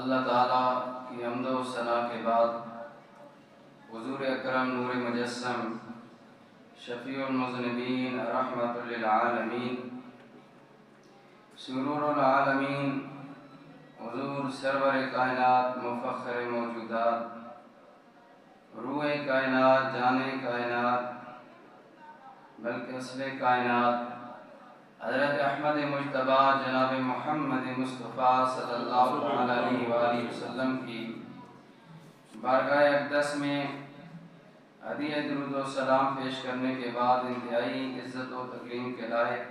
اللہ تعالیٰ کی حمد و ثنا کے بعد حضور اکرم نور مجسم شفیع المذنبین رحمت للعالمین سرور العالمین حضور سرور کائنات مفخر موجودات روح کائنات جان کائنات بلکہ اصل کائنات حضرت احمد مجتبی جناب محمد مصطفیٰ صلی اللہ علیہ وآلہ وسلم کی بارگاہ اقدس میں ہدیہ درود و سلام پیش کرنے کے بعد انتہائی عزت و تکریم کے لائق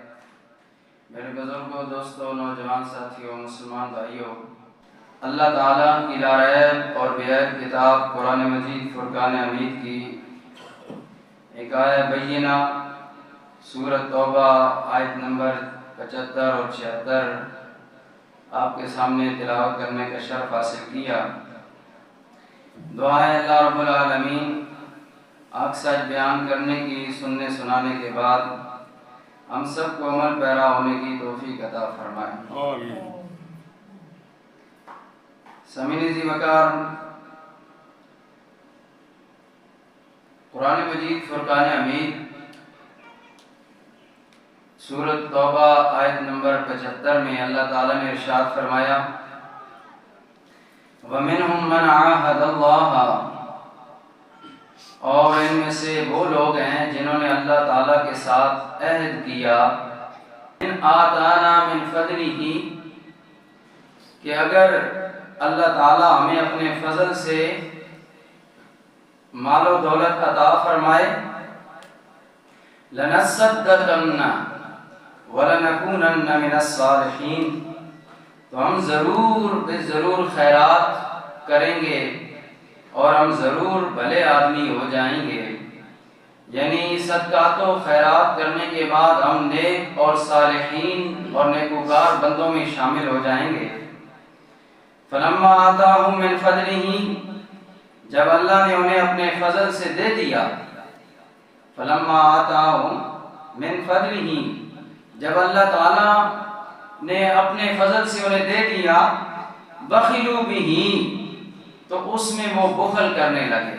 میرے بزرگوں، دوستوں، نوجوان ساتھیوں، مسلمان بھائیوں، اللہ تعالیٰ کی لاریب اور بیعیب کتاب قرآن مجید فرقان حمید کی ایک آیہ بینہ سورۃ توبہ آیت نمبر 75 اور 76 آپ کے سامنے تلاوت کرنے کا شرف حاصل کیا۔ دعا ہے اللہ رب العالمین حق سچ بیان کرنے کی، سننے سنانے کے بعد ہم سب کو عمل پیرا ہونے کی توفیق عطا فرمائے۔ آمین۔ سامعین ذی وقار، قرآن مجید فرقان حمید سورۃ توبہ آیت نمبر 75 میں اللہ تعالیٰ نے ارشاد فرمایا وَمِنْهُمْ مَنْ عَاهَدَ اللَّهَ، اور ان میں سے وہ لوگ ہیں جنہوں نے اللہ تعالیٰ کے ساتھ عہد کیا إِنْ آتَانَا مِنْ فَضْلِهِ، کہ اگر اللہ تعالیٰ ہمیں اپنے فضل سے مال و دولت عطا فرمائے لَنَصَّدَّقَنَّ وَلَنَكُونَنَّ مِنَ الصَّالِحِينَ، تو ہم ضرور خیرات کریں گے اور ہم ضرور بھلے آدمی ہو جائیں گے، یعنی صدقات و خیرات کرنے کے بعد ہم نیک اور صالحین اور نیکوکار بندوں میں شامل ہو جائیں گے۔ فَلَمَّا آتَاهُم مِّن فَضْلِهِ، جب اللہ نے انہیں اپنے فضل سے دے دیا، فَلَمَّا آتَاهُم مِّن فَضْلِهِ، جب اللہ تعالیٰ نے اپنے فضل سے انہیں دے دیا، بخلوا بہ، تو اس میں وہ بخل کرنے لگے،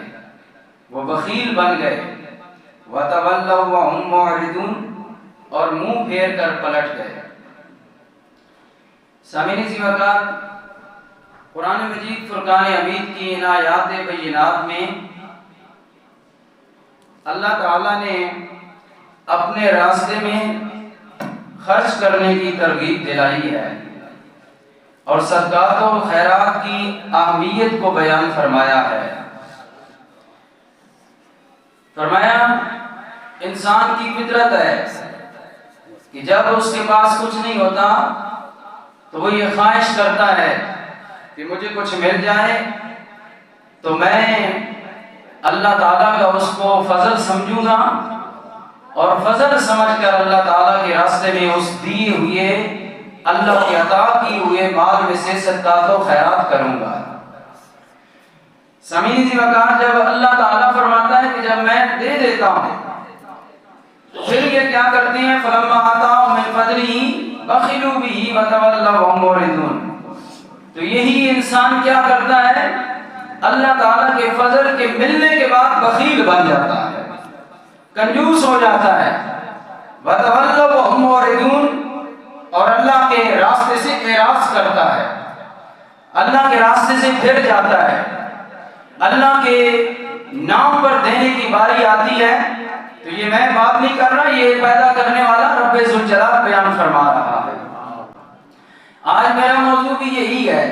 وہ بخیل بن گئے، وتولوا وهم معرضون، اور منہ پھیر کر پلٹ گئے۔ سامعین ذی وقار، قرآن مجید فرقان حمید کی ان آیات بینات میں اللہ تعالیٰ نے اپنے راستے میں خرچ کرنے کی ترغیب دلائی ہے اور صدقات و خیرات کی اہمیت کو بیان فرمایا ہے۔ فرمایا انسان کی فطرت ہے کہ جب اس کے پاس کچھ نہیں ہوتا تو وہ یہ خواہش کرتا ہے کہ مجھے کچھ مل جائے تو میں اللہ تعالیٰ کا اس کو فضل سمجھوں گا اور فضل سمجھ کر اللہ تعالیٰ کے راستے میں اس دیے ہوئے اللہ کی عطا کی ہوئے مال میں سے صدقات و خیرات کروں گا۔ سامعین ذی وقار، جب اللہ تعالیٰ فرماتا ہے کہ جب میں دے دیتا ہوں پھر یہ کیا کرتے ہیں؟ فَلَمَّا آتَاهُم مِّن فَضْلِهِ بَخِلُوا بِهِ وَتَوَلَّوْا وَهُمْ مُعْرِضُونَ، تو یہی انسان کیا کرتا ہے؟ اللہ تعالیٰ کے فضل کے ملنے کے بعد بخیل بن جاتا ہے، کنجوس ہو جاتا ہے، وَتَوَلَّوْا وَهُمْ مُعْرِضُونَ، اور اللہ کے راستے سے اعراض کرتا ہے، اللہ کے راستے سے پھر جاتا ہے۔ اللہ کے نام پر دینے کی باری آتی ہے تو یہ میں بات نہیں کر رہا، یہ پیدا کرنے والا رب ذوالجلال بیان فرما رہا ہے۔ آج میرا موضوع بھی یہی ہے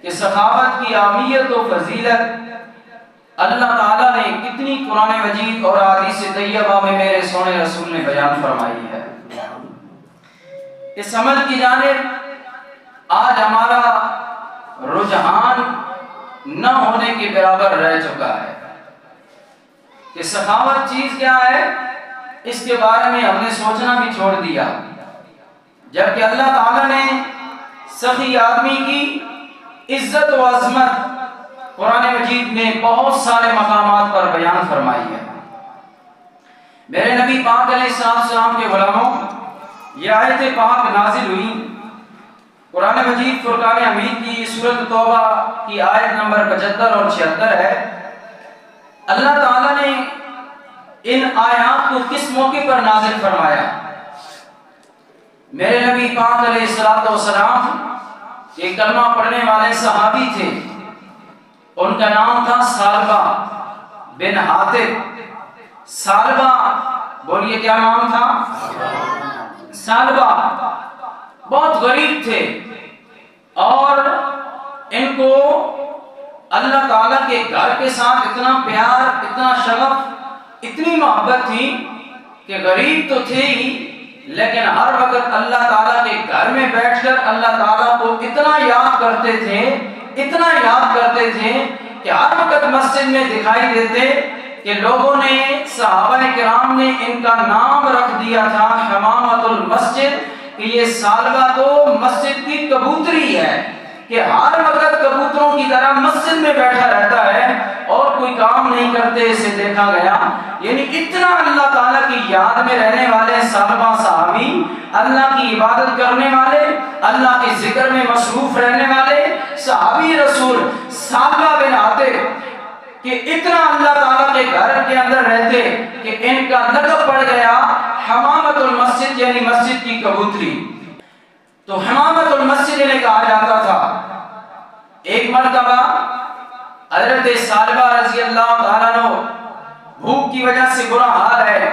کہ سخاوت کی اہمیت و فضیلت اللہ تعالیٰ نے کتنی قرآن مجید اور احادیث طیبہ میں میرے سونے رسول نے بیان فرمائی ہے۔ اس عمل کی جانب آج ہمارا رجحان نہ ہونے کے برابر رہ چکا ہے کہ سخاوت چیز کیا ہے، اس کے بارے میں ہم نے سوچنا بھی چھوڑ دیا، جبکہ اللہ تعالیٰ نے سخی آدمی کی عزت و عظمت قرآن مجید میں بہت سارے مقامات پر بیان فرمائی ہے۔ میرے نبی پاک علیہ السلام کے غلاموں، یہ آیت پاک نازل ہوئی قرآن مجید فرقان حمید کی سورۃ توبہ کی آیت نمبر 75 اور 76 ہے۔ اللہ تعالیٰ نے ان آیات کو کس موقع پر نازل فرمایا؟ میرے نبی پاک علیہ الصلوۃ والسلام ایک کلمہ پڑھنے والے صحابی تھے، ان کا نام تھا ثعلبہ بن حاطب۔ ثعلبہ، بولیے کیا نام تھا؟ ثعلبہ بہت غریب تھے اور ان کو اللہ تعالیٰ کے گھر کے ساتھ اتنا پیار، اتنا شغف، اتنی محبت تھی کہ غریب تو تھے ہی لیکن ہر وقت اللہ تعالیٰ کے گھر میں بیٹھ کر اللہ تعالیٰ کو اتنا یاد کرتے تھے، اتنا یاد کرتے تھے کہ ہر وقت مسجد میں دکھائی دیتے کہ لوگوں نے، صحابہ کرام نے ان کا نام رکھ دیا تھا حمامۃ المسجد، کہ یہ ثعلبہ تو مسجد کی کبوتری ہے، کہ ہر وقت کبوتروں کی طرح مسجد میں بیٹھا رہتا ہے اور کوئی کام نہیں کرتے، اسے دیکھا گیا۔ یعنی اتنا اللہ تعالیٰ کی یاد میں رہنے والے ثعلبہ صحابی، اللہ کی عبادت کرنے والے، اللہ کے ذکر میں مصروف رہنے والے صحابی رسول ثعلبہ بن حاطب کہ اتنا اللہ تعالیٰ کے گھر کے اندر رہتے کہ ان کا لقب پڑ گیا حمامۃ المسجد، یعنی مسجد کی کبوتری۔ تو حمامۃ المسجد انہیں کہا جاتا تھا۔ ایک مرتبہ حضرت ثعلبہ رضی اللہ تعالیٰ عنہ بھوک کی وجہ سے برا حال ہے،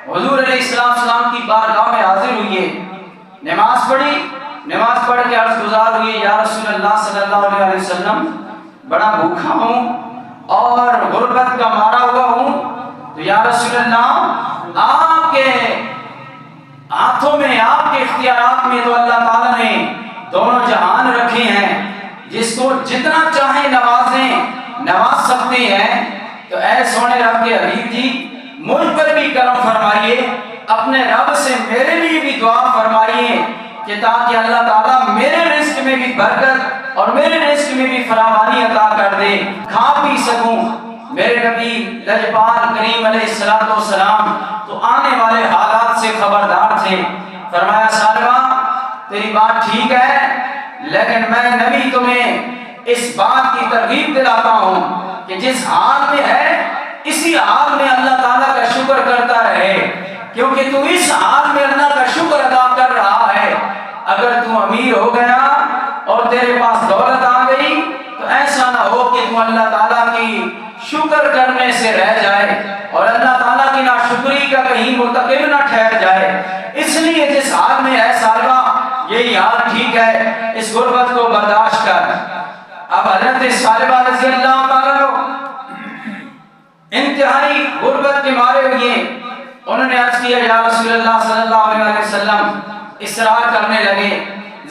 حضور علیہ السلام کی بارگاہ میں حاضر ہوئے، نماز پڑھی، نماز پڑھ کے عرض گزار ہوئے، یا رسول اللہ صلی اللہ علیہ وسلم بڑا بھوکا ہوں اور غربت کا مارا ہوا ہوں، تو یا رسول اللہ آپ کے ہاتھوں میں، آپ کے اختیارات میں تو اللہ تعالیٰ نے دونوں جہان رکھے ہیں، جس کو جتنا چاہیں نواز سکتے ہیں، تو اے سونے رب کے حبیب جی مجھ پر بھی کرم فرمائیے، اپنے رب سے میرے لیے بھی دعا فرمائیے کہ تاکہ اللہ تعالیٰ میرے رزق میں بھی برکت اور میرے رزق میں بھی فراوانی عطا کر دے، کھا پی سکوں۔ میرے نبی لجپال کریم علیہ السلام تو آنے والے حالات سے خبردار تھے۔ فرمایا ثعلبہ تیری بات ٹھیک ہے، لیکن میں نبی تمہیں اس بات کی ترغیب دلاتا ہوں کہ جس حال میں ہے اسی حال میں اللہ تعالیٰ کا شکر کرتا رہے، کیونکہ تو اس حال میں اللہ کا شکر ادا کر رہا ہے۔ اگر تو امیر ہو گیا اور تیرے پاس دولت آ گئی تو ایسا نہ ہو کہ تو اللہ تعالیٰ کی شکر کرنے سے رہ جائے اور اللہ تعالیٰ کی ناشکری کا کہیں مرتکب نہ ٹھہر جائے۔ اس لیے جس حال میں ہے ثعلبہ یہی حال ٹھیک ہے، اس غربت کو برداشت کر۔ اب حضرت ثعلبہ رضی اللہ تعالیٰ انتہائی غربت کے مارے ہوئے، انہوں نے عرض کیا یا رسول اللہ صلی اللہ علیہ وسلم، اصرار کرنے لگے،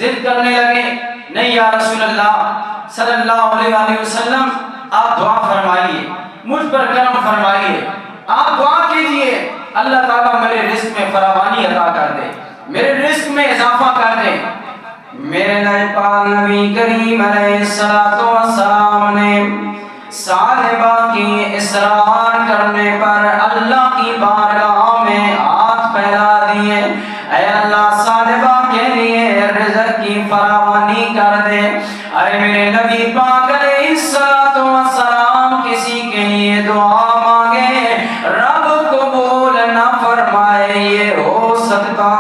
ضد کرنے لگے، نہیں یا رسول اللہ صلی اللہ علیہ وسلم آپ دعا فرمائیے، مجھ پر کرم فرمائیے، آپ دعا کیجئے اللہ تعالیٰ میرے رزق میں فراوانی عطا کر دے، میرے رزق میں اضافہ کر دے۔ میرے پاک نبی کریم علیہ السلام نے ثعلبہ کی اصرار کرنے پر اللہ کی بارگاہ میں ہاتھ پھیلا دیے، اے اللہ ثعلبہ کے لیے رزق کی فراوانی کر دے۔ اے میرے نبی پاک علیہ السلام کسی کے لیے دعا مانگے رب قبول نہ فرمائے، یہ ہو سکتا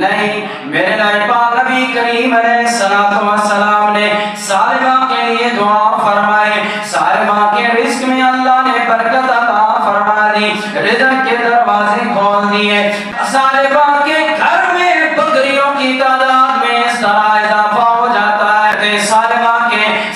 نہیں۔ میرے پاک نبی کریم علیہ السلام نے ثعلبہ کے لیے دعا فرمائے، ثعلبہ کے رزق میں اللہ نے برکت عطا فرما دی، رزق کے دروازے کھول دیے۔ ثعلبہ کے گھر میں بکریوں کی تعداد میں اس طرح اضافہ ہو جاتا ہے،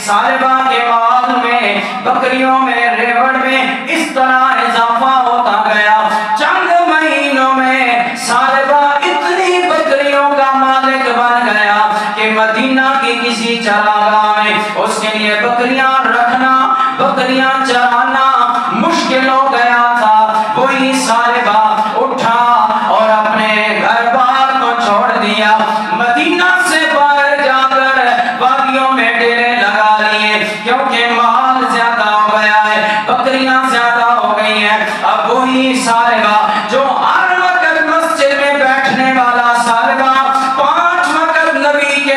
ثعلبہ کے مال میں، بکریوں میں، ریوڑ میں اس طرح اضافہ ہوتا گیا۔ چند مہینوں میں ثعلبہ اتنی بکریوں کا مالک بن گیا کہ مدینہ کی کسی چراگاہ میں اس کے لیے بکریاں رکھنا، بکریاں چرانا مشکل ہو گیا تھا۔ وہی ثعلبہ اٹھا اور اپنے گھر بار کو چھوڑ دیا، مدینہ سے باہر جا کر وادیوں میں ڈیرے لگا لیے، کیونکہ مال زیادہ ہو گیا ہے، بکریاں زیادہ ہو گئی ہیں۔ اب وہی ثعلبہ جو ہر وقت مسجد میں بیٹھنے والا ثعلبہ، 5 وقت نبی کے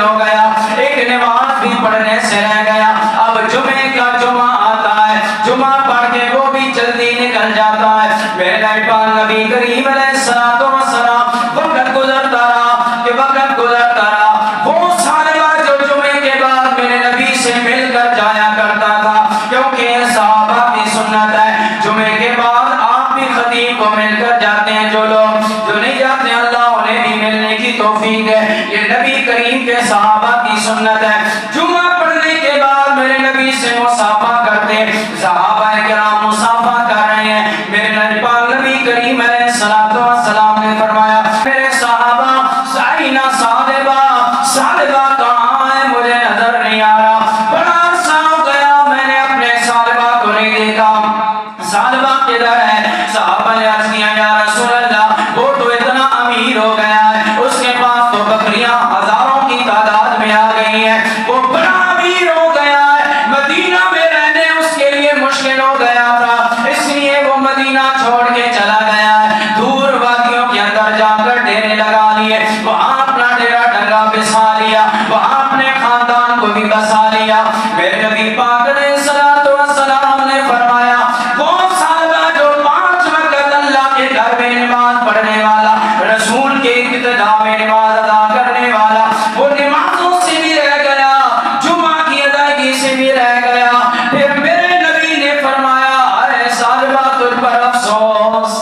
ہو گیا، ایک نماز بھی پڑھنے سے رہ گیا۔ اب جمعے کا جمعہ آتا ہے، جمعہ پڑھ کے وہ بھی جلدی نکل جاتا ہے۔ میرے پاک نبی کریم علیہ الصلوۃ والسلام وقت گزرتا رہا کہ وقت گزرتا رہا، وہ صحابہ جو جمعے کے بعد میرے نبی سے مل کر جایا کرتا تھا، کیونکہ صحابہ کی سنت ہے جمعے کے بعد آپ بھی خطیب کو مل کر جاتے ہیں۔ جو لوگ جو نہیں جاتے اللہ انہیں بھی ملنے کی توفیق ہے، یہ نبی کریم کے صحابہ کی سنت ہے۔ جمعہ پڑھنے کے بعد میرے نبی سے مصافحہ کرتے، صحابہ کرام مصافحہ کر رہے ہیں۔ میرے پاک نبی کریم علیہ الصلوۃ والسلام نے فرمایا میرے صحابہ سائنہ صالبہ کہاں ہے؟ مجھے نظر نہیں آ رہا، بڑا عرصہ ہو گیا میں نے اپنے صالبہ کو نہیں دیکھا، صالبہ کدھر ہے؟ صحابہ نے عرض کیا یا رسول اللہ وہ تو اتنا امیر ہو گیا ہے، اس کے پاس تو بکریاں ہزاروں کی تعداد میں آ گئی ہیں، وہ بڑا امیر ہو گیا ہے، مدینہ میں رہنے اس کے لیے مشکل ہو گیا تھا، اس لیے وہ مدینہ چھوڑ کے چلا گیا ہے، دور وادیوں کے اندر جا کر ڈیرے لگا لیے، وہاں اپنا ڈیرا ڈنگا بسا لیا، وہاں اپنے خاندان کو بھی بسا لیا۔ میرے نبی پاک علیہ الصلوۃ والسلام نے فرمایا وہ صحابہ جو 5 وقت اللہ کے گھر میں نماز پڑھنے والا، رسول کے اقتداء میں نماز ادا کرنے والا، وہ نمازوں سے بھی رہ گیا، جمعہ کی ادائیگی سے بھی رہ گیا، پھر میرے نبی نے فرمایا اے صالبہ تجھ پر افسوس،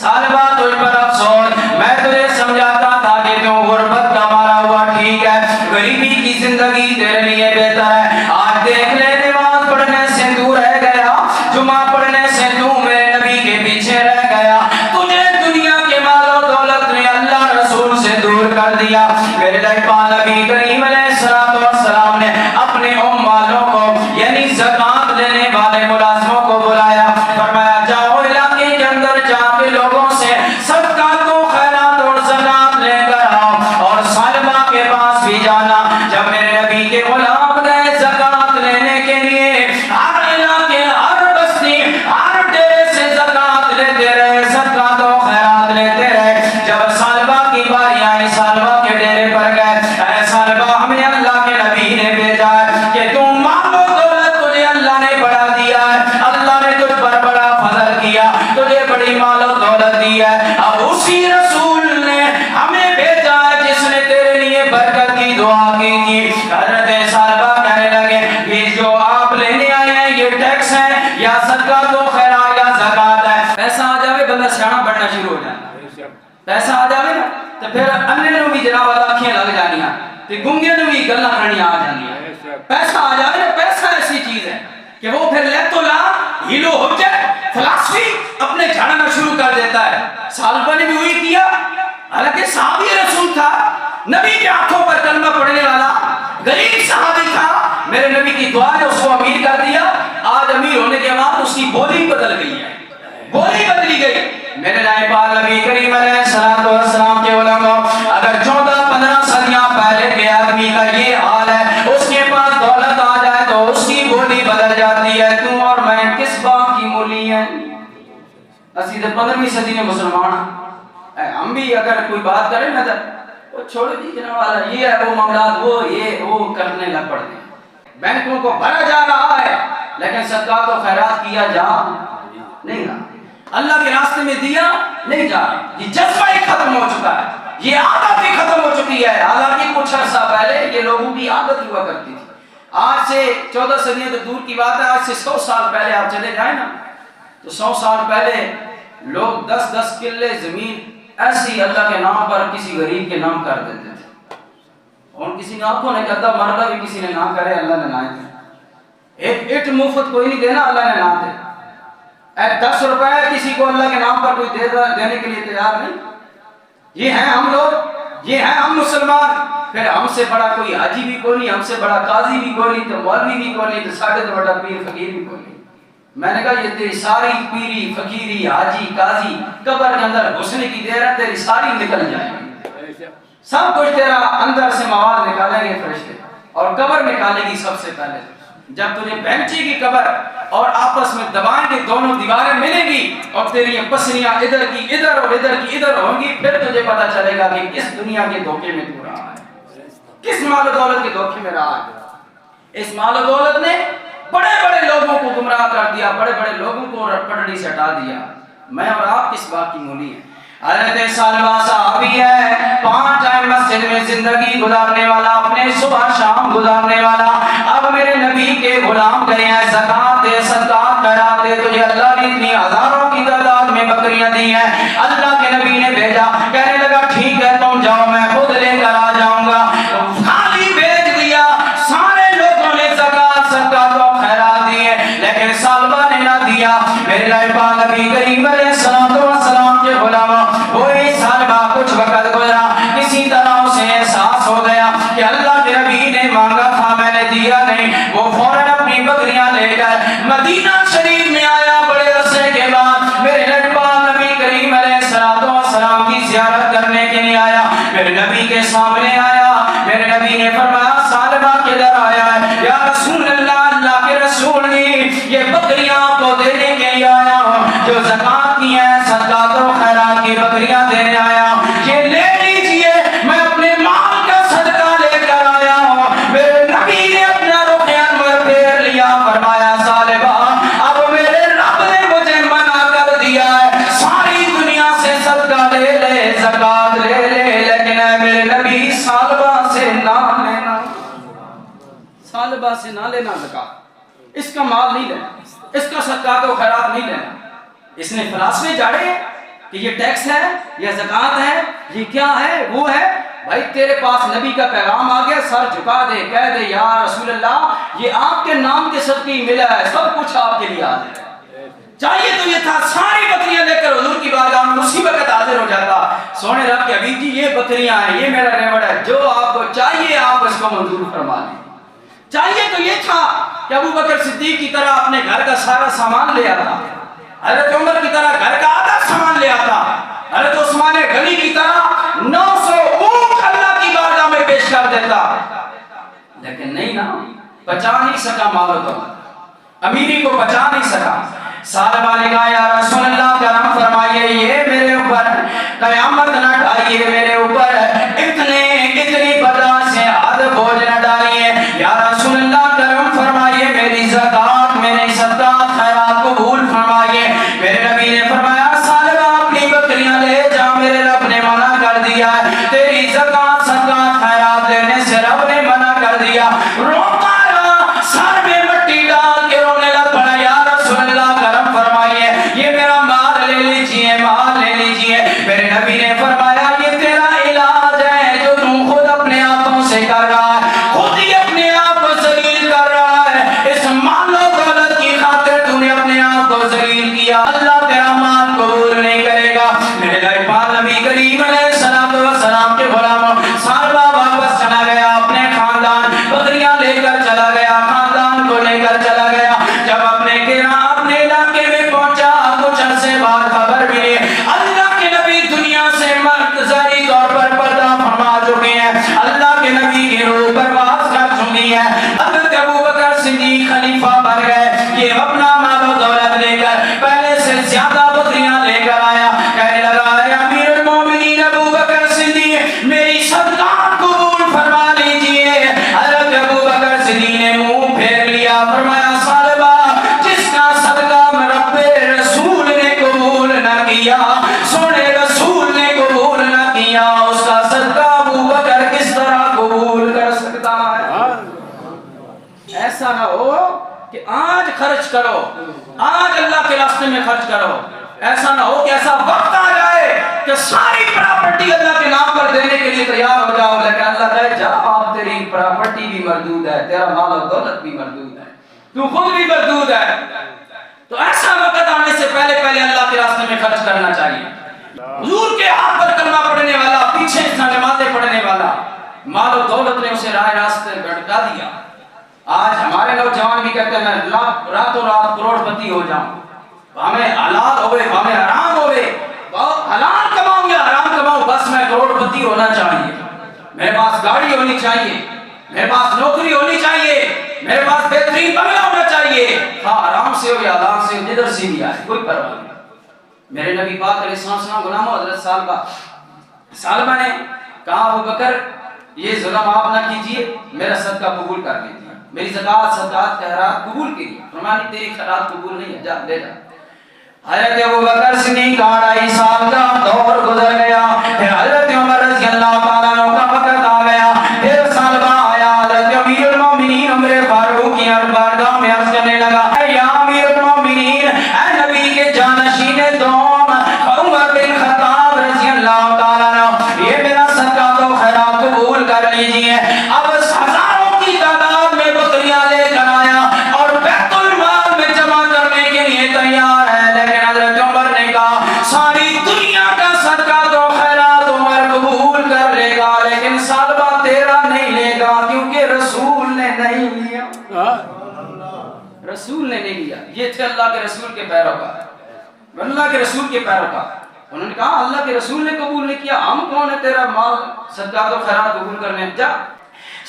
صالبہ تجھ پر افسوس، میں تجھے سمجھاتا تھا کہ تو غربت کا مارا ہوا ٹھیک ہے، غریبی کی زندگی تیرے لیے بہتر ہے، آج دیکھ لے نماز پڑھنے سے تو رہ گیا، جمعہ پڑھنے سے تو میرے نبی کے پیچھے رہ گیا، تجھے دنیا کے مال و دولت نے اللہ رسول سے دور کر دیا۔ میرے پاک نبی کریم علیہ الصلوۃ والسلام نے اپنے ام والوں کو یعنی زکات لینے والے ملازموں کو بلایا، فرمایا جاؤ علاقے کے اندر جا کے لوگوں سے صدقات و خیرات اور زکات لے کر آؤ، اور صالبہ کے پاس بھی جانا۔ جب میرے نبی کے غلام گئے زکات لینے کے لیے، ہر علاقے ہر بستی ہر ڈیرے سے زکات لیتے رہے، صدقات و خیرات لیتے رہے۔ جب صالبہ کی باری آئی، صالبہ کے ڈیرے پر گئے، اے صالبہ ہمیں اللہ کے نبی نے بھیجا ہے کہ تم مال و دولت تجھے اللہ نے بڑا دیا ہے، اللہ نے تجھ پر بڑا فضل کیا، تجھے بڑی مال و دولت دی ہے، اب اسی رسول نے ہمیں بھیجا ہے جس نے تیرے لیے برکت کی دعا کی تھی۔ حضرت صالبہ کہنے لگے یہ جو آپ لینے آئے ہیں یہ ٹیکس ہے یا صدقات و خیرات یا زکات ہے؟ پیسہ آ جاوے بندہ سیانا بننا شروع ہو جاتا، پیسہ آ جاوے نا تو پھر اننے نو بھی جناب والا اکھیاں لگ جانیاں تے گنگے نو بھی گلاں کرنیاں آ جانیاں۔ پیسہ آ جاوے نا، پیسہ ایسی چیز ہے کہ وہ پھر لے تو لا ہیلو ہو جائے، فلسفی اپنے جھاڑنا شروع کر دیتا ہے۔ صالبہ نے بھی وہی کیا، حالانکہ صحابی رسول تھا، نبی کے ہاتھوں پر کلمہ پڑھنے والا غریب صحابی تھا، میرے نبی کی دعا نے اس کو امیر کر دیا۔ آج امیر ہونے کے بعد اس کی بولی بدل گئی ہے، بولی بدلی گئی۔ میرے پاک نبی کریم علیہ الصلوۃ والسلام کے علماء اگر 14-15 صدیاں پہلے کے آدمی کا یہ حال ہے، اس کے پاس دولت آ جائے تو اس کی بولی بدل جاتی ہے۔ تو اور میں کس بات کی مولی ہیں؟ اسی تو 15ویں صدی میں مسلمان ہیں، ہم بھی اگر کوئی بات کریں نا تو وہ چھوڑ دی جناب والا یہ ہے وہ معاملات وہ یہ وہ کرنے لگ پڑتے ہیں۔ بینکوں کو بھرا جا رہا ہے لیکن صدقات و خیرات کیا جا نہیں رہا، اللہ کے راستے میں دیا نہیں جا رہا، یہ جذبہ ہی ختم ہو چکا ہے، یہ عادت ہی ختم ہو چکی ہے۔ حالانکہ کچھ عرصہ پہلے یہ لوگوں کی عادت ہوا کرتی تھی، آج سے 14 صدیاں تو دور کی بات ہے، آج سے 100 سال پہلے آپ چلے جائیں نا تو 100 سال پہلے لوگ 10-10 کلے زمین ایسی اللہ کے نام پر کسی غریب کے نام کر دیتے تھے، اور کسی نے آنکھوں نے کہتا مردہ بھی کسی نے نہ کرے اللہ نے نہ دے، ایک اٹ مفت کوئی نہیں دینا اللہ نے نہ دے، 10 روپے کسی کو اللہ کے نام پر کوئی دینے کے لیے تیار نہیں۔ یہ ہیں ہم لوگ، یہ ہیں ہم مسلمان، پھر ہم سے بڑا کوئی حاجی بھی کوئی نہیں، ہم سے بڑا قاضی بھی کوئی نہیں، تو مولوی بھی کوئی نہیں، تو ساڑھے تو بڑا پیر فقیر بھی کوئی نہیں۔ میں نے کہا یہ تیری ساری پیری فقیری حاجی قاضی قبر کے اندر گھسنے کی دیر ہے، تیری ساری نکل جائے گی، سب کچھ تیرا اندر سے مواد نکالیں گے فرشتے، اور قبر نکالے گی سب سے پہلے جب تجھے بینچے گی قبر اور آپس میں دبائیں گے، دونوں دیواریں ملیں گی اور تیری پسلیاں ادھر کی ادھر اور ادھر کی ادھر ہوں گی، پھر تجھے پتا چلے گا کہ اس دنیا کے دھوکے میں تو رہا ہے۔ کس مال و دولت کے دھوکے میں رہا ہے؟ اس مال و دولت نے بڑے بڑے لوگوں کو گمراہ کر دیا، بڑے بڑے لوگوں کو پٹڑی سے ہٹا دیا۔ میں اور آپ کس بات کی مولی ہیں؟ حضرت سلمہ صحابی ہے، 5 ٹائم مسجد میں زندگی گزارنے والا، اپنے صبح شام گزارنے والا۔ اب میرے نبی کے غلام گئے ہیں، زکات دے، صدقات خیرات دے، تجھے اللہ نے اتنی ہزاروں کی تعداد میں بکریاں دی ہیں۔ اللہ کے نبی نے بھیجا، کہنے لگا ٹھیک ہے تم جاؤ، میں خود لے کر آ جاؤں گا۔ خالی بھیج دیا، سارے لوگوں نے زکات صدقات و خیرات دیے، لیکن سلمہ نے نہ دیا۔ میرے پاک نبی کریم علیہ السلام کے غلام وہی سلمہ کچھ وقت گزرا، کسی طرح اسے احساس ہو گیا کہ اللہ کے نبی نے مانگا تھا میں نے دیا نہیں۔ وہ فوراً اپنی بکریاں لے کر مدینہ شریف میں آیا۔ بڑے عرصے کے بعد میرے پاک نبی کریم علیہ السلام کی زیارت کرنے کے لیے آیا، میرے نبی کے سامنے آیا۔ میرے نبی نے فرمایا سلمہ کدھر آیا ہے؟ یا رسول اللہ، اللہ کے رسول نے یہ بکریاں آپ کو دینے کے لیے آیا ہوں، جو زکات کی ہیں، صدقات و خیرات کی بکریاں دینے آیا ہوں، یہ لے لیجئے، میں اپنے مال کا صدقہ لے کر آیا ہوں۔ میرے نبی نے اپنا رخ انور پھیر لیا، فرمایا سلمہ اب میرے رب نے مجھے منع کر دیا ہے، ساری دنیا سے صدقہ لے لے، زکات لے لے، لیکن اے میرے نبی سلمہ سے نہ لینا، سلمہ سے نہ لینا زکات، اس کا مال نہیں لینا، اس کا صدقات و خیرات نہیں لینا۔ اس نے فلاسفے جاڑے کہ یہ ٹیکس ہے، یہ زکات ہے، یہ کیا ہے، وہ ہے۔ بھائی تیرے پاس نبی کا پیغام آ گیا، سر جھکا دے، کہہ دے یا رسول اللہ یہ آپ کے نام کے صدقے ہی ملا ہے، سب کچھ آپ کے لیے حاضر ہے۔ چاہیے تو یہ تھا ساری بکریاں لے کر حضور کی بارگاہ میں اسی وقت حاضر ہو جاتا، سونے رب کے حبیب جی یہ بکریاں ہیں، یہ میرا ریوڑ ہے، جو آپ کو چاہیے آپ اس کو منظور فرما لیں۔ چاہیے تو یہ تھا کہ ابو بکر صدیق کی طرح اپنے گھر کا سارا سامان لے آتا، حضرت عمر کی طرح گھر کا آدھا سامان لے آتا، حضرت عثمان غنی کی طرح 900 اونٹ اللہ کی بارگاہ میں پیش کر دیتا، لیکن نہیں نا، بچا نہیں سکا مال و دولت، امیری کو بچا نہیں سکا۔ سلمہ نے کہا یا رسول اللہ کرم فرمائیے، یہ میرے اوپر قیامت نہ ڈالیے، میرے اوپر اتنی برداشت سے حد بوجھ نہ ڈالیے، یا رسول اللہ کرم فرمائیے، میری زکات میرے صدقات خیرات قبول فرمائیے۔ میرے نبی نے فرمایا سلمہ اپنی بکریاں لے جا، میرے رب نے منع کر دیا ہے، تیری زکات صدقات خیرات لینے سے رب نے منع کر دیا۔ روتا رہا، سر میں مٹی ڈال کے رونے لگ پڑا، یا رسول اللہ کرم فرمائیے، یہ میرا مال لے لیجئے، مال لے لیجئے۔ میرے نبی نے فرمایا یہ تیرا علاج ہے جو تم خود اپنے ہاتھوں سے کر رہا ہے، خود ہی اپنے آپ کو ذلیل کر رہا ہے، اس مال و دولت کی خاطر تم نے اپنے آپ کو ذلیل کیا، اللہ تیرا مال قبول نہیں کرے گا۔ میرے پاک نبی کریم علیہ السلام کے غلاموں، سلمہ واپس چلا گیا، اپنے خاندان بکریاں لے کر چلا گیا، خاندان کو لے کر چلا گیا۔ جب اپنے علاقے میں پہنچا، کچھ عرصے بعد خبر ملی اللہ کے نبی دنیا سے ظاہری طور پر پردہ فرما چکے ہیں، اللہ کے نبی کی روح پرواز کر چکی ہے۔ حضرت ابو بکر صدیق خلیفہ بن گئے، یہ اپنا مال و دولت لے کر پہلے سے زیادہ بکریاں لے کر آیا، کہنے لگا اے امیر المومنین ابو بکر صدیق میری صدقات قبول فرما لیجئے۔ حضرت ابو بکر صدیق نے منہ پھیر لیا، فرمایا سلمہ جس کا صدقہ رب رسول نے قبول نہ کیا، سونے رسول نے قبول نہ کیا، اس کا صدقہ ابو بکر کس طرح قبول کر سکتا ہے؟ ایسا نہ ہو کہ آج خرچ کرو، آج اللہ کے راستے میں خرچ کرو، ایسا نہ ہو کہ ایسا وقت آ جائے کہ ساری پراپرٹی اللہ کے نام پر دینے کے لیے تیار ہو جاؤ، لیکن اللہ کہے جا اب تیری پراپرٹی بھی مردود ہے، تیرا مال و دولت بھی مردود ہے، تو خود بھی مردود ہے۔ تو ایسا وقت آنے سے پہلے اللہ کے راستے میں خرچ کرنا چاہیے۔ حضور کے ہاتھ پر کلمہ پڑھنے والا، پیچھے نمازیں پڑھنے والا، مال و دولت نے اسے راہ راست بھٹکا دیا۔ آج ہمارے نوجوان بھی کہتے ہیں میں راتوں رات کروڑ پتی ہو جاؤں، ہمیں حلال ہوئے ہمیں حرام ہوئے، حلال کماؤں یا حرام کماؤں بس میں کروڑ پتی ہونا چاہیے، میرے پاس گاڑی ہونی چاہیے، میرے پاس نوکری ہونی چاہیے، میرے پاس بہترین بنگلہ ہونا چاہیے، ہاں حرام سے ہو یا حلال سے ہو، جدھر سے بھی آئے کوئی پرواہ نہیں۔ میرے نبی پاک علیہ السلام غلاموں، حضرت سلمہ نے کہا ابو بکر یہ ظلم آپ نہ کیجئے، میرا صدقہ قبول کر لیجیے، میری زکات صدقات خیرات قبول کیجیے۔ فرمایا تیری خیرات قبول نہیں ہے، جا لے جا۔ حضرت ابوبکر صدیق کا 2.5 سال کا دور گزر گیا، پھر حضرت عمر رضی اللہ تعالیٰ عنہ کا وقت آ گیا، پھر سالبہ آیا، حضرت امیر المومنین عمر فاروق کی بارگاہ میں عرض کرنے لگا، اے یا امیر المومنین، اے نبی کے جانشین دوم عمر بن خطاب رضی اللہ تعالیٰ عنہ، یہ میرا صدقہ تو خیرات قبول کر لیجئے۔ اب ہزاروں کی تعداد میں بکریاں لے کر آیا اور بیت المال میں جمع کرنے کے لیے تیار ہے، لیکن حضرت عمر نے کہا ساری دنیا کا صدقہ تو خیرات عمر قبول کر لے گا، لیکن سالبہ تیرا نہیں لے گا، کیونکہ رسول نے نہیں لیا، رسول نے نہیں لیا۔ یہ تھے اللہ کے رسول کے پیروکار، اللہ کے رسول کے پیروکار۔ انہوں نے کہا اللہ کے رسول نے قبول نہیں کیا، ہم کون ہے تیرا مال صدقہ و خیرات قبول کرنے؟ جا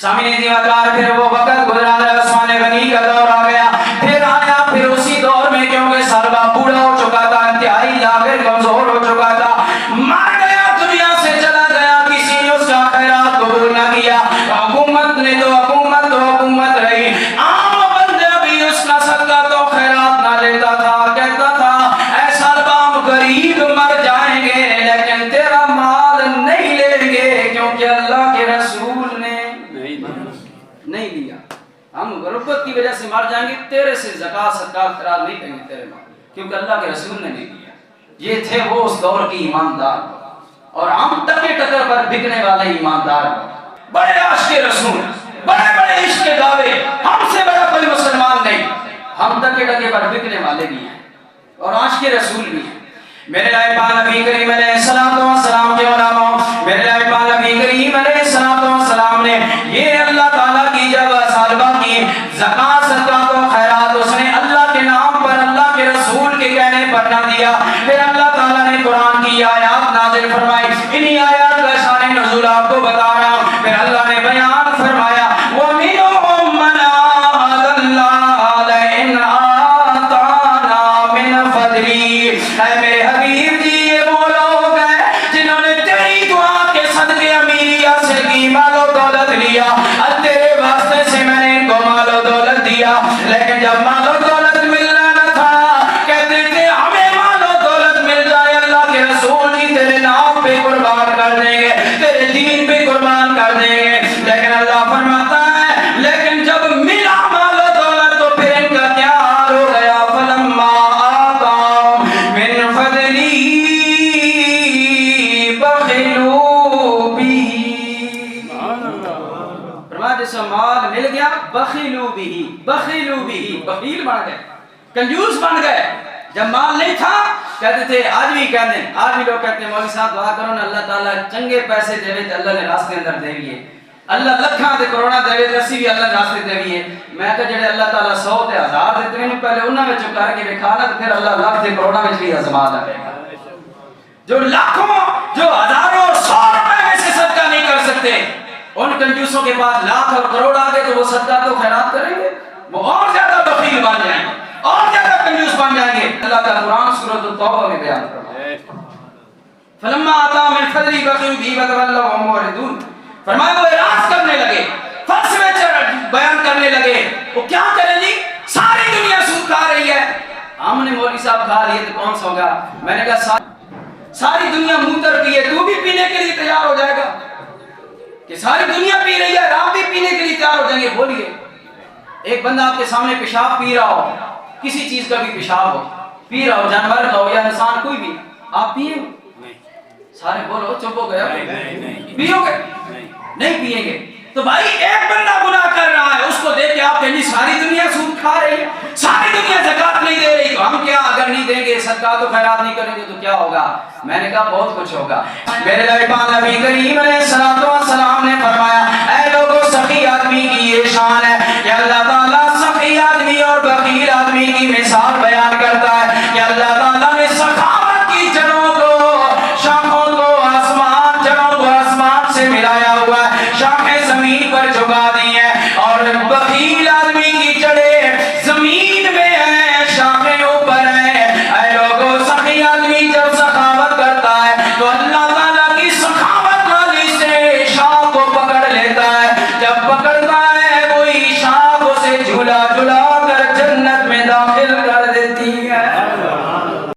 سامنے دیوار۔ پھر وہ وقت گزرا، عثمان غنی کا دور آ گیا، پھر آیا، پھر اسی دور میں کیونکہ سالبہ بوڑھا ہو چکا تھا، انتہائی لاغر کمزور ہو چکا تھا، مر گیا، دنیا سے چلا گیا، کسی نے اس کا خیرات قبول نہ کیا۔ حکومت نے تو حکومت رہی، عام بندہ بھی اس کا صدقہ تو خیرات نہ لیتا تھا، کہتا تھا اے سالبہ ہم غریب مر جائیں گے لیکن تیرا مال نہیں لیں گے، کیونکہ اللہ کے رسول نے نہیں دیا، ہم غربت کی وجہ سے مر جائیں گے، تیرے سے زکات صدقات خیرات نہیں دیں گے تیرے مال، کیونکہ اللہ کے رسول نے نہیں دیا۔ یہ تھے وہ اس دور کی ایماندار، اور ہم ٹکے ٹکر پر بکنے والے ایماندار، بڑے عاشق رسول، بڑے بڑے عشق کے دعوے، ہم سے بڑا کوئی مسلمان نہیں، ہم ٹکے ٹکے پر بکنے والے بھی ہیں اور عاشق رسول بھی ہیں۔ میرے لائبان نبی کریم علیہ السلام کے علماء، میرے لائبان نبی کریم علیہ السلام نے یہ اللہ تعالیٰ کی جب سالبہ کی زکات صدقات و خیرات اس نے اللہ کے نام پر، اللہ کے رسول کے کہنے پر نہ دیا، پھر اللہ تعالیٰ نے قرآن کی آیات نازل فرمائی۔ انہی آیات کا شان نزول آپ کو بتا رہا ہوں۔ پھر اللہ نے بیان فرمایا وَمِنْهُمْ مَنْ عَاهَدَ اللَّهَ لَئِنْ آتَانَا مِنْ فَضْلِهِ۔ اے میرے حبیب جی، یہ وہ لوگ ہیں جنہوں نے تیری دعا کے صدقے امیریہ سے کی مال و دولت لیا، تیرے واسطے سے میں نے ان کو مال و دولت دیا، لیکن جب مال و دولت ملنا نہ تھا کہتے تھے ہمیں مال و دولت مل جائے، اللہ کے رسول جی تیرے نام پہ قربان کر دیں گے، تیرے دین پہ قربان کر دیں گے، لیکن اللہ فرماتا ہے لیکن جب ملا مال و دولت تو پھر ان کا کیا حال ہو گیا، فَلَمَّا آتَاهُم مِّن فَضْلِهِ بَخِلُوا بِهِ۔ فرمایا جس کو مال مل گیا بخیلو بھی، بخیل بن گئے، کنجوس بن گئے۔ جب مال نہیں تھا کہتے تھے، آج بھی لوگ کہتے ہیں مولوی صاحب دعا کرو نا اللہ تعالیٰ چنگے پیسے دے تے اللہ نے راستے اندر دے دیے، اللہ لکھاں تے کروڑا دے تے اسی بھی اللہ راستے دے دیے۔ میں کہ جڑے اللہ تعالیٰ 100 تے 1000 دیتے ہیں پہلے انہاں وچ کر کے دکھا نا، پھر اللہ لاکھ تے کروڑا وچ بھی آزما دے گا۔ جو لاکھوں جو ہزاروں اور 100 روپے میں سے صدقہ نہیں کر سکتے، ان کنجوسوں کے پاس لاکھ اور کروڑ آ گئے تو وہ صدقہ تو خیرات کریں گے، وہ اور زیادہ بخیل بن جائیں گے، اور زیادہ کنجوس بن جائیں گے۔ اللہ کا قرآن سورۃ التوبہ میں بیان کرتا ہے فَلَمَّا آتَاهُم مِّن فَضْلِهِ بَخِلُوا بِهِ وَتَوَلَّوْا وَهُمْ مُعْرِضُونَ۔ فرمایا وہ اعراض کرنے لگے، فلسفے بیان کرنے لگے، وہ کیا کریں جی، ساری دنیا سود کھا رہی ہے، ہم نے مولوی صاحب کھا لیے تو کون سا ہوگا؟ میں نے کہا ساری دنیا منہ تر پی ہے، تو بھی پینے کے لیے تیار ہو جائے گا کہ ساری دنیا پی رہی ہے، آپ بھی پینے کے لیے تیار ہو جائیں گے؟ بولیے، ایک بندہ آپ کے سامنے پیشاب پی رہا ہو، کسی چیز کا بھی پیشاب ہو، پی رہا ہو، جانور کا ہو یا انسان کوئی بھی، آپ پیئیں گے؟ سارے بولو، چپ ہو گیا، پیو گے؟ نہیں پیئیں گے۔ تو بھائی ایک بندہ گناہ کر رہا ہے، اس کو دیکھ کے آپ کہیں ساری دنیا سود کھا رہی ہے، ساری دنیا زکات نہیں دے رہی، تو ہم کیا اگر نہیں دیں گے صدقات و خیرات نہیں کریں گے تو کیا ہوگا؟ میں نے کہا بہت کچھ ہوگا۔ میرے لائبان نبی کریم علیہ السلام نے فرمایا اے لوگوں، سخی آدمی کی یہ شان ہے کہ اللہ تعالیٰ سخی آدمی اور بخیل آدمی کی مثال